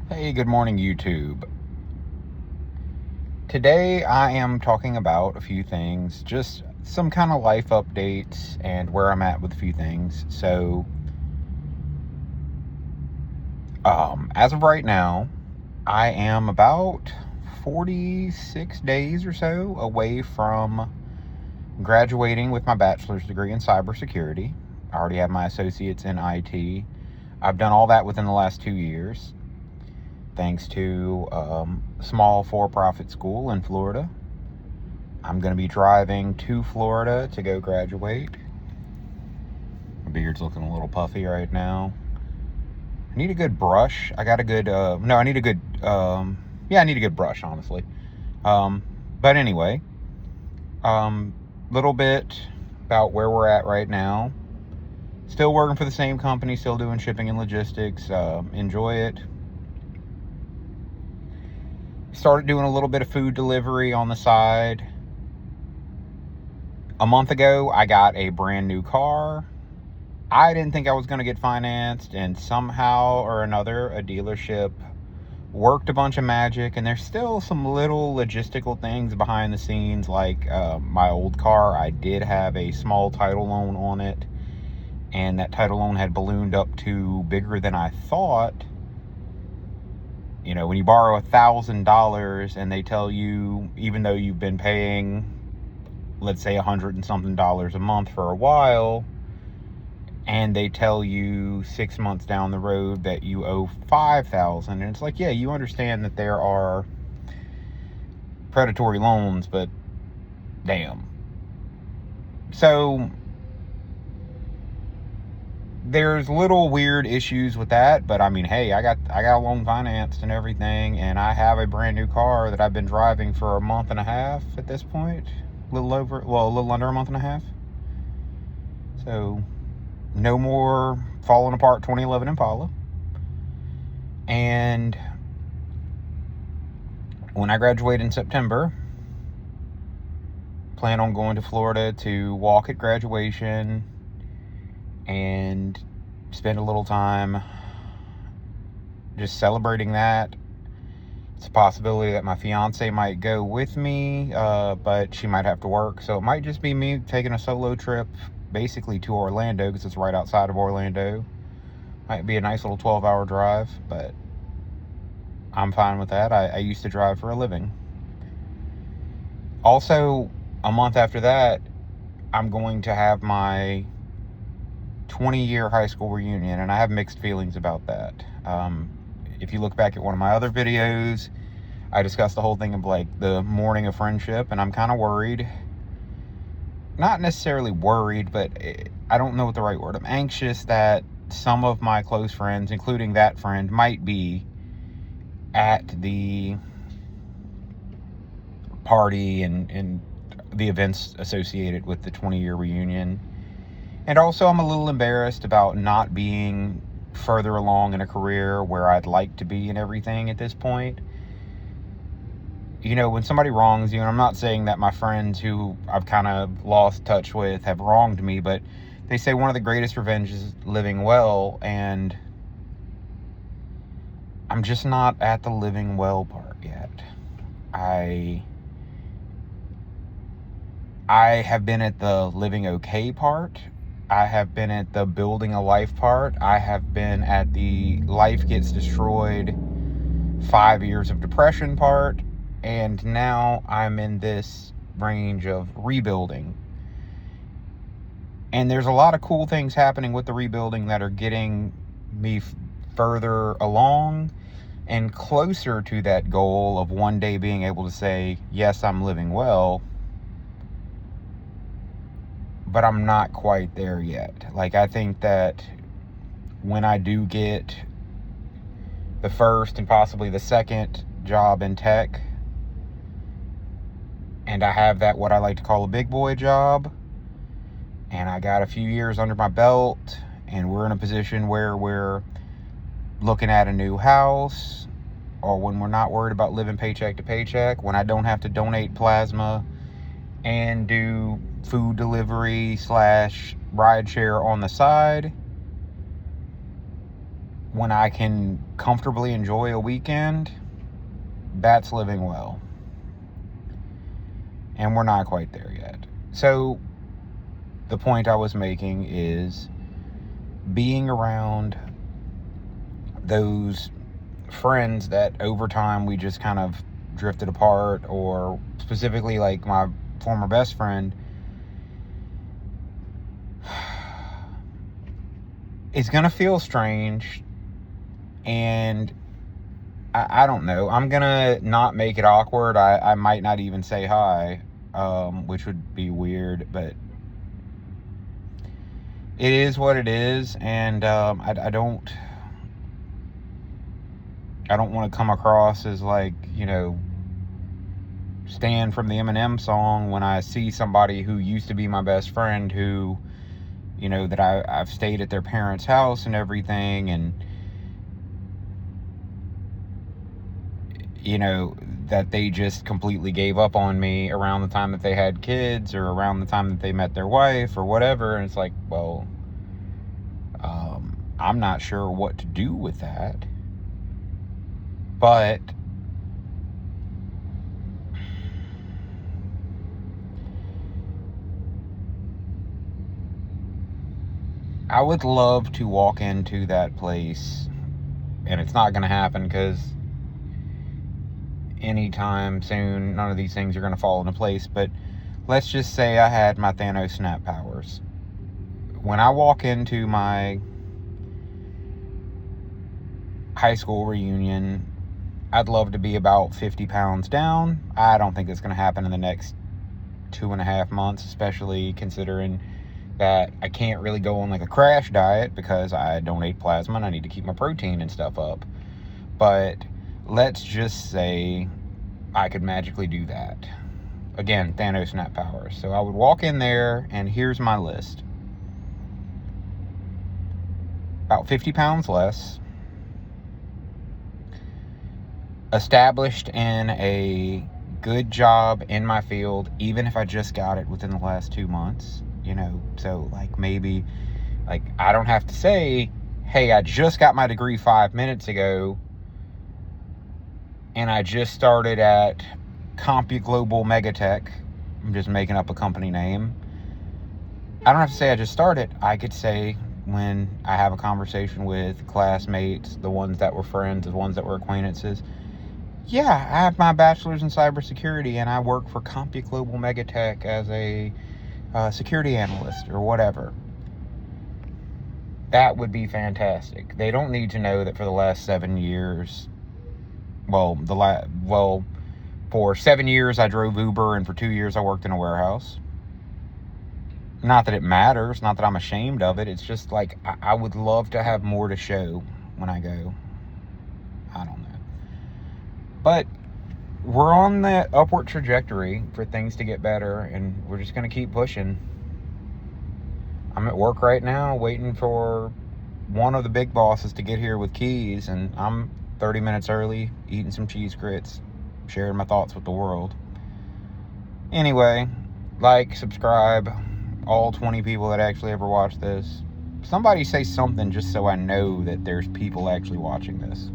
Hey, good morning, YouTube. Today I am talking about a few things, just some kind of life updates and where I'm at with a few things. So, as of right now, I am about 46 days or so away from graduating with my bachelor's degree in cybersecurity. I already have my associates in IT. I've done all that within the last 2 years, thanks to a small for-profit school in Florida. I'm going to be driving to Florida to go graduate. My beard's looking a little puffy right now. I need a good brush. I got a good, no, I need a good, I need a good brush, honestly. But anyway, little bit about where we're at right now. Still working for the same company, still doing shipping and logistics. Enjoy it. Started doing a little bit of food delivery on the side. A month ago, I got a brand new car. I didn't think I was going to get financed, and somehow or another, a dealership worked a bunch of magic, and there's still some little logistical things behind the scenes, like my old car. I did have a small title loan on it, and that title loan had ballooned up to bigger than I thought. You know, when you borrow $1,000 and they tell you, even though you've been paying, let's say $100 and something a month for a while, and they tell you 6 months down the road that you owe $5,000, and it's like, yeah, you understand that there are predatory loans, but damn. So there's little weird issues with that, but I mean, hey, I got a loan financed and everything, and I have a brand new car that I've been driving for a month and a half at this point. A little under a month and a half. So no more falling apart 2011 Impala. And when I graduate in September, plan on going to Florida to walk at graduation and spend a little time just celebrating that. It's a possibility that my fiance might go with me, but she might have to work, so it might just be me taking a solo trip basically to Orlando, because it's right outside of Orlando. Might be a nice little 12-hour drive, but I'm fine with that. I used to drive for a living. Also, a month after that, I'm going to have my 20-year high school reunion, and I have mixed feelings about that. If you look back at one of my other videos, I discussed the whole thing of like the morning of friendship, and I'm kind of worried. Not necessarily worried, but I don't know what the right word. I'm anxious that some of my close friends, including that friend, might be at the party and the events associated with the 20-year reunion. And also, I'm a little embarrassed about not being further along in a career where I'd like to be and everything at this point. You know, when somebody wrongs you, and I'm not saying that my friends who I've kind of lost touch with have wronged me, but they say one of the greatest revenges is living well, and I'm just not at the living well part yet. I have been at the living okay part. I have been at the building a life part. I have been at the life gets destroyed, 5 years of depression part. And now I'm in this range of rebuilding. And there's a lot of cool things happening with the rebuilding that are getting me further along and closer to that goal of one day being able to say, yes, I'm living well. But I'm not quite there yet. Like, I think that when I do get the first and possibly the second job in tech, and I have that, what I like to call a big boy job, and I got a few years under my belt, and we're in a position where we're looking at a new house, or when we're not worried about living paycheck to paycheck, when I don't have to donate plasma and do food delivery / ride share on the side, when I can comfortably enjoy a weekend, that's living well. And we're not quite there yet. So the point I was making is being around those friends that over time we just kind of drifted apart, or specifically like my former best friend, it's gonna feel strange, and I don't know. I'm gonna not make it awkward. I might not even say hi, which would be weird, but it is what it is, and I don't want to come across as like, Stan from the Eminem song when I see somebody who used to be my best friend who, that I've stayed at their parents' house and everything, and that they just completely gave up on me around the time that they had kids or around the time that they met their wife or whatever. And it's like, well, I'm not sure what to do with that. But I would love to walk into that place, and it's not going to happen because anytime soon, none of these things are going to fall into place. But let's just say I had my Thanos snap powers. When I walk into my high school reunion, I'd love to be about 50 pounds down. I don't think it's going to happen in the next 2.5 months, especially considering that I can't really go on like a crash diet because I donate plasma and I need to keep my protein and stuff up. But let's just say I could magically do that. Again, Thanos snap powers. So I would walk in there, and here's my list. About 50 pounds less. Established in a good job in my field, even if I just got it within the last 2 months. So like maybe, like I don't have to say, hey, I just got my degree 5 minutes ago, and I just started at CompuGlobal Megatech. I'm just making up a company name. I don't have to say I just started. I could say when I have a conversation with classmates, the ones that were friends, the ones that were acquaintances, yeah, I have my bachelor's in cybersecurity and I work for CompuGlobal Megatech as a security analyst or whatever. That would be fantastic. They don't need to know that for the last 7 years, for 7 years I drove Uber, and for 2 years I worked in a warehouse. Not that it matters, not that I'm ashamed of it. It's just like I would love to have more to show when I go. I don't know. But we're on the upward trajectory for things to get better, and we're just going to keep pushing. I'm at work right now waiting for one of the big bosses to get here with keys, and I'm 30 minutes early, eating some cheese grits, sharing my thoughts with the world. Anyway, like, subscribe, all 20 people that actually ever watch this. Somebody say something just so I know that there's people actually watching this.